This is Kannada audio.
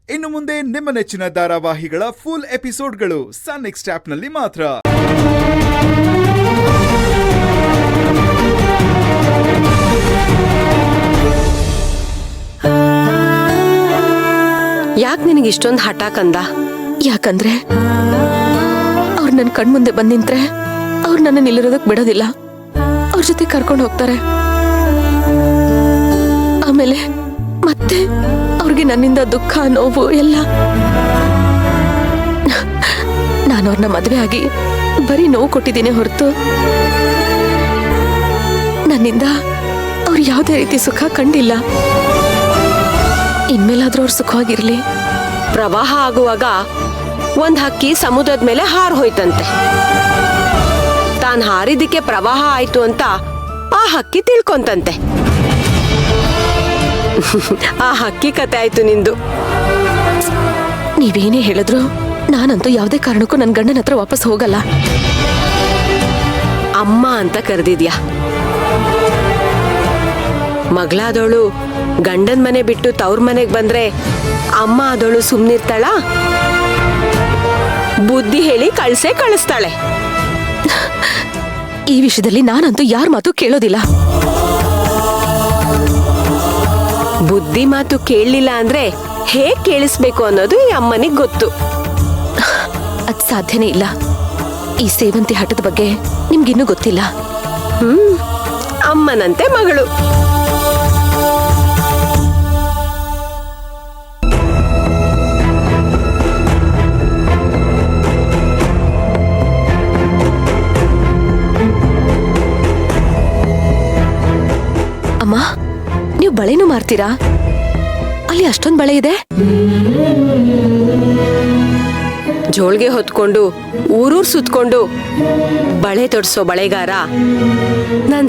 ಇನ್ನು ಮುಂದೆ ನಿಮ್ಮ ನೆಚ್ಚಿನ ಧಾರಾವಾಹಿಗಳ ಫುಲ್ ಎಪಿಸೋಡ್ಗಳು ಸನ್ ನೆಕ್ಸ್ಟ್ ಆಪ್ನಲ್ಲಿ ಮಾತ್ರ. ಯಾಕೆ ನಿನಗೆ ಇಷ್ಟೊಂದು ಹಠ ಕಂದ? ಯಾಕಂದ್ರೆ ಅವ್ರು ನನ್ನ ಕಣ್ಮುಂದೆ ಬಂದ್ ನಿಂತ್ರೆ ಅವ್ರು ನನ್ನ ನಿಲ್ಲಿರೋದಕ್ ಬಿಡೋದಿಲ್ಲ. ಅವ್ರ ಜೊತೆ ಕರ್ಕೊಂಡು ಹೋಗ್ತಾರೆ. ಆಮೇಲೆ ಮತ್ತೆ ಅವ್ರಿಗೆ ನನ್ನಿಂದ ದುಃಖ ನೋವು ಎಲ್ಲ. ನಾನು ಅವ್ರನ್ನ ಮದ್ವೆ ಆಗಿ ಬರೀ ನೋವು ಕೊಟ್ಟಿದ್ದೀನಿ ಹೊರತು ನನ್ನಿಂದ ಅವ್ರು ಯಾವುದೇ ರೀತಿ ಸುಖ ಕಂಡಿಲ್ಲ. ಇನ್ಮೇಲಾದ್ರೂ ಅವ್ರು ಸುಖವಾಗಿರ್ಲಿ. ಪ್ರವಾಹ ಆಗುವಾಗ ಒಂದ್ ಹಕ್ಕಿ ಸಮುದ್ರದ ಮೇಲೆ ಹಾರ್ ಹೋಯ್ತಂತೆ. ತಾನ್ ಹಾರಿದಕ್ಕೆ ಪ್ರವಾಹ ಆಯ್ತು ಅಂತ ಆ ಹಕ್ಕಿ ತಿಳ್ಕೊಂತಂತೆ. ಆ ಹಕ್ಕಿ ಕತೆ ಆಯ್ತು ನಿಂದು. ನೀವೇನೇ ಹೇಳಿದ್ರು ನಾನಂತೂ ಯಾವುದೇ ಕಾರಣಕ್ಕೂ ನನ್ನ ಗಂಡನ ಹತ್ರ ವಾಪಸ್ ಹೋಗಲ್ಲ. ಅಮ್ಮ ಅಂತ ಕರೆದಿದ್ಯಾ. ಮಗಳಾದವಳು ಗಂಡನ್ ಮನೆ ಬಿಟ್ಟು ತವ್ರ ಮನೆಗ್ ಬಂದ್ರೆ ಅಮ್ಮ ಆದವಳು ಸುಮ್ನಿರ್ತಾಳ? ಬುದ್ಧಿ ಹೇಳಿ ಕಳಿಸ್ತಾಳೆ. ಈ ವಿಷಯದಲ್ಲಿ ನಾನಂತೂ ಯಾರ ಮಾತು ಕೇಳೋದಿಲ್ಲ. ಬುದ್ಧಿ ಮಾತು ಕೇಳಲಿಲ್ಲ ಅಂದ್ರೆ ಹೇಗ್ ಕೇಳಿಸ್ಬೇಕು ಅನ್ನೋದು ಈ ಅಮ್ಮನಿಗೆ ಗೊತ್ತು. ಅದ್ ಸಾಧ್ಯನೇ ಇಲ್ಲ. ಈ ಸೇವಂತಿ ಹಠದ ಬಗ್ಗೆ ನಿಮ್ಗಿನ್ನೂ ಗೊತ್ತಿಲ್ಲ. ಅಮ್ಮನಂತೆ ಮಗಳು. ಅಮ್ಮ, ನೀವು ಬಳೆನೂ ಮಾರ್ತೀರಾ? ಅಲ್ಲಿ ಅಷ್ಟೊಂದು ಬಳೆ ಇದೆ. ಜೋಳ್ಗೆ ಹೊತ್ಕೊಂಡು ಊರೂರ್ ಸುತ್ಕೊಂಡು ಬಳೆ ತೊಡ್ಸೋ ಬಳೆಗಾರ ನನ್